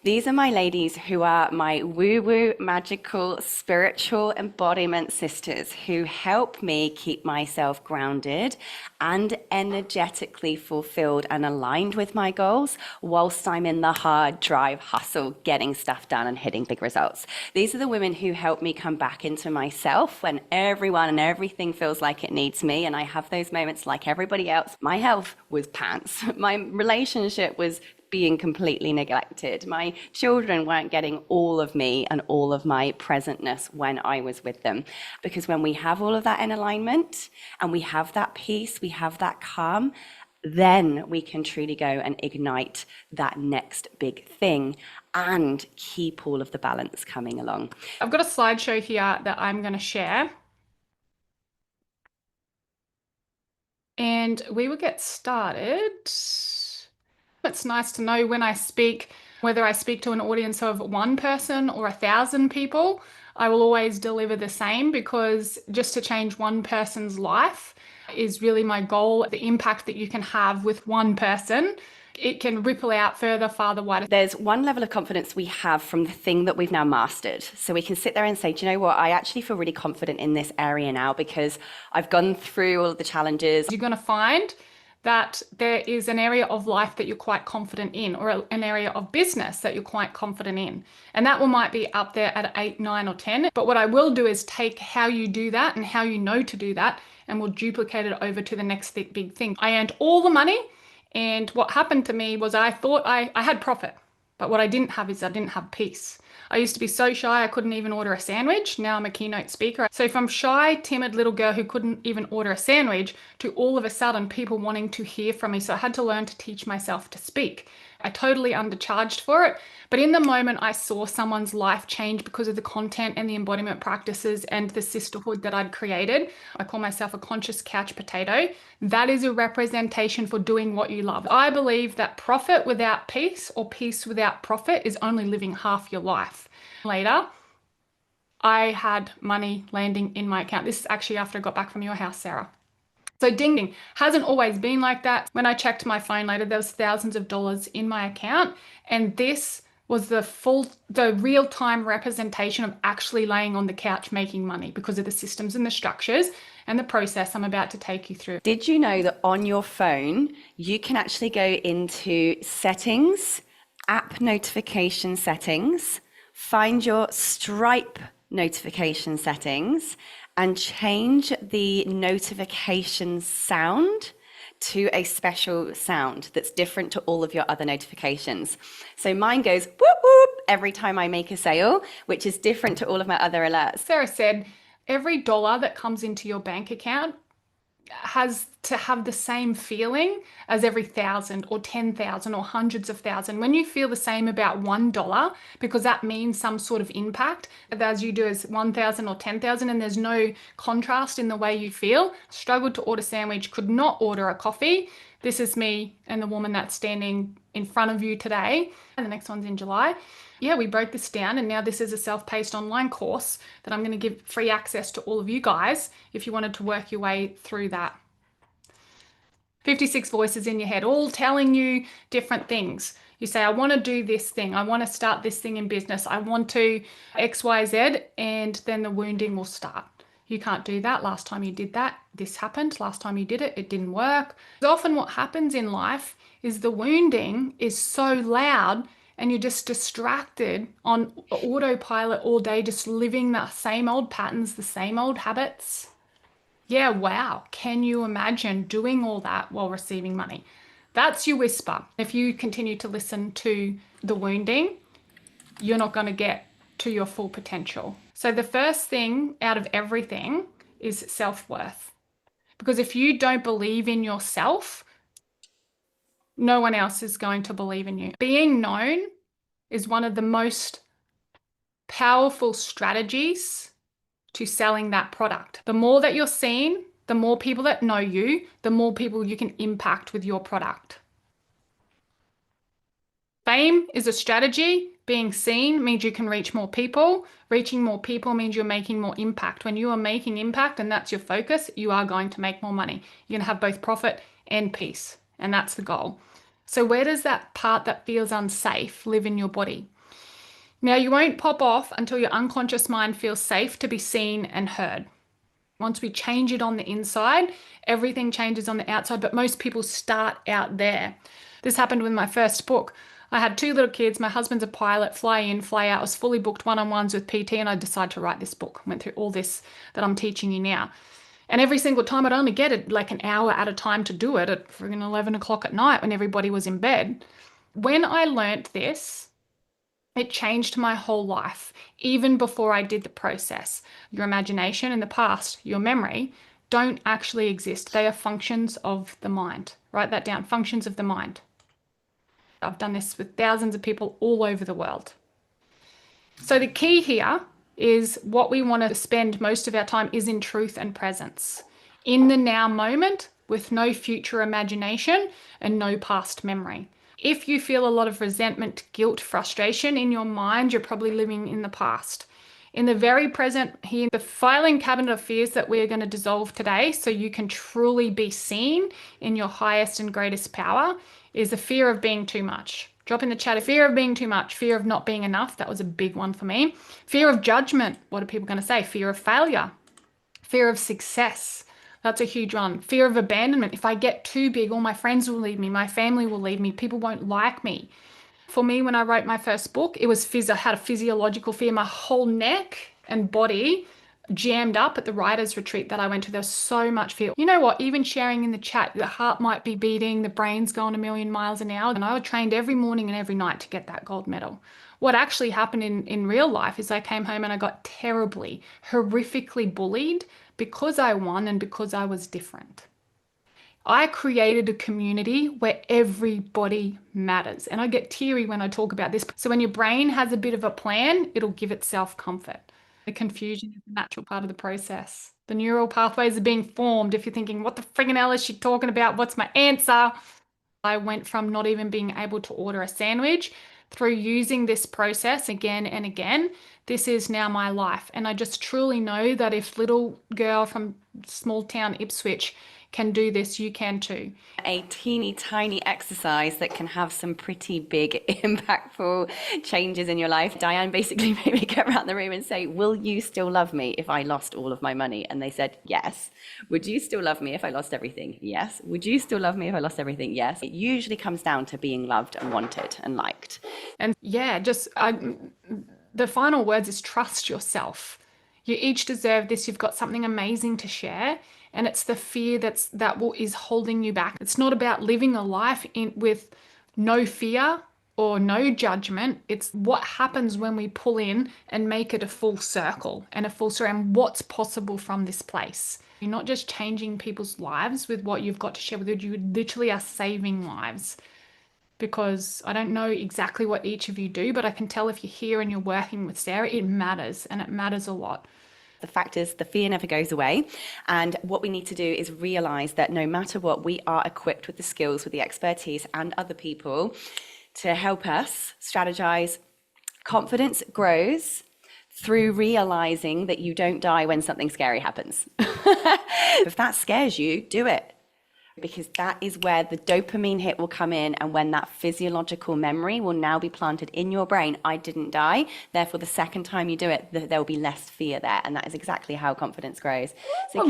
These are my ladies who are my woo-woo, magical, spiritual embodiment sisters who help me keep myself grounded and energetically fulfilled and aligned with my goals whilst I'm in the hard drive hustle, getting stuff done and hitting big results. These are the women who help me come back into myself when everyone and everything feels like it needs me. And I have those moments like everybody else. My health was pants. My relationship was being completely neglected. My children weren't getting all of me and all of my presentness when I was with them. Because when we have all of that in alignment and we have that peace, we have that calm, then we can truly go and ignite that next big thing and keep all of the balance coming along. I've got a slideshow here that I'm going to share. And we will get started. It's nice to know when I speak, whether I speak to an audience of one person or 1,000 people, I will always deliver the same, because just to change one person's life is really my goal. The impact that you can have with one person, it can ripple out further, farther, wider. There's one level of confidence we have from the thing that we've now mastered. So we can sit there and say, do you know what? I actually feel really confident in this area now because I've gone through all of the challenges. You're going to find that there is an area of life that you're quite confident in, or an area of business that you're quite confident in. And that one might be up there at 8, 9, or 10. But what I will do is take how you do that and how you know to do that, and we'll duplicate it over to the next big thing. I earned all the money. And what happened to me was I thought I had profit, but what I didn't have is I didn't have peace. I used to be so shy I couldn't even order a sandwich. Now I'm a keynote speaker. So from shy, timid little girl who couldn't even order a sandwich to all of a sudden people wanting to hear from me. So I had to learn to teach myself to speak. I totally undercharged for it. But in the moment I saw someone's life change because of the content and the embodiment practices and the sisterhood that I'd created. I call myself a conscious couch potato. That is a representation for doing what you love. I believe that profit without peace, or peace without profit, is only living half your life. Later, I had money landing in my account. This is actually after I got back from your house, Sarah. So ding ding, hasn't always been like that. When I checked my phone later, there was thousands of dollars in my account. And this was the real-time representation of actually laying on the couch making money because of the systems and the structures and the process I'm about to take you through. Did you know that on your phone, you can actually go into settings, app notification settings, find your Stripe notification settings, and change the notification sound to a special sound that's different to all of your other notifications. So mine goes whoop whoop every time I make a sale, which is different to all of my other alerts. Sarah said, every dollar that comes into your bank account has to have the same feeling as every 1,000 or 10,000 or hundreds of thousand. When you feel the same about $1, because that means some sort of impact, as you do as 1,000 or 10,000, and there's no contrast in the way you feel. Struggled to order a sandwich, could not order a coffee. This is me and the woman that's standing in front of you today. And the next one's in July. Yeah, we broke this down, and now this is a self-paced online course that I'm going to give free access to all of you guys if you wanted to work your way through that. 56 voices in your head, all telling you different things. You say, I want to do this thing. I want to start this thing in business. I want to X, Y, Z, and then the wounding will start. You can't do that. Last time you did that, this happened. Last time you did it, it didn't work. Often what happens in life is the wounding is so loud and you're just distracted on autopilot all day, just living the same old patterns, the same old habits. Yeah, wow. Can you imagine doing all that while receiving money? That's your whisper. If you continue to listen to the wounding, you're not going to get to your full potential. So the first thing out of everything is self-worth. Because if you don't believe in yourself, no one else is going to believe in you. Being known is one of the most powerful strategies to selling that product. The more that you're seen, the more people that know you, the more people you can impact with your product. Fame is a strategy. Being seen means you can reach more people. Reaching more people means you're making more impact. When you are making impact and that's your focus, you are going to make more money. You're going to have both profit and peace. And that's the goal. So where does that part that feels unsafe live in your body? Now, you won't pop off until your unconscious mind feels safe to be seen and heard. Once we change it on the inside, everything changes on the outside, but most people start out there. This happened with my first book. I had 2 little kids. My husband's a pilot, fly in, fly out. I was fully booked one-on-ones with PT, and I decided to write this book. I went through all this that I'm teaching you now. And every single time I'd only get it like an hour at a time to do it at friggin' 11 o'clock at night when everybody was in bed. When I learnt this, it changed my whole life, even before I did the process. Your imagination and the past, your memory, don't actually exist. They are functions of the mind. Write that down, functions of the mind. I've done this with thousands of people all over the world. So the key here is what we want to spend most of our time is in truth and presence. In the now moment with no future imagination and no past memory. If you feel a lot of resentment, guilt, frustration in your mind, you're probably living in the past. In the very present here, the filing cabinet of fears that we're going to dissolve today so you can truly be seen in your highest and greatest power is the fear of being too much. Drop in the chat, fear of being too much, fear of not being enough. That was a big one for me. Fear of judgment. What are people going to say? Fear of failure. Fear of success. That's a huge one. Fear of abandonment. If I get too big, all my friends will leave me, my family will leave me, people won't like me. For me, when I wrote my first book, it was I had a physiological fear. My whole neck and body jammed up at the writer's retreat that I went to. There was so much fear. You know what? Even sharing in the chat, the heart might be beating, the brain's going a million miles an hour. And I trained every morning and every night to get that gold medal. What actually happened in real life is I came home and I got terribly, horrifically bullied because I won and because I was different. I created a community where everybody matters. And I get teary when I talk about this. So when your brain has a bit of a plan, it'll give itself comfort. The confusion is a natural part of the process. The neural pathways are being formed. If you're thinking, what the friggin' hell is she talking about? What's my answer? I went from not even being able to order a sandwich through using this process again and again. This is now my life. And I just truly know that if little girl from small town Ipswich can do this, you can too. A teeny tiny exercise that can have some pretty big impactful changes in your life. Diane basically made me go around the room and say, will you still love me if I lost all of my money? And they said, yes. Would you still love me if I lost everything? Yes. Would you still love me if I lost everything? Yes. It usually comes down to being loved and wanted and liked. And yeah, the final words is trust yourself. You each deserve this. You've got something amazing to share. And it's the fear is holding you back. It's not about living a life with no fear or no judgment. It's what happens when we pull in and make it a full circle and a full story and what's possible from this place. You're not just changing people's lives with what you've got to share with you. You literally are saving lives. Because I don't know exactly what each of you do, but I can tell if you're here and you're working with Sarah, it matters, and it matters a lot. The fact is, the fear never goes away. And what we need to do is realize that no matter what, we are equipped with the skills, with the expertise, and other people to help us strategize. Confidence grows through realizing that you don't die when something scary happens. If that scares you, do it. Because that is where the dopamine hit will come in, and when that physiological memory will now be planted in your brain. I didn't die, therefore the second time you do it, there will be less fear there, and that is exactly how confidence grows. So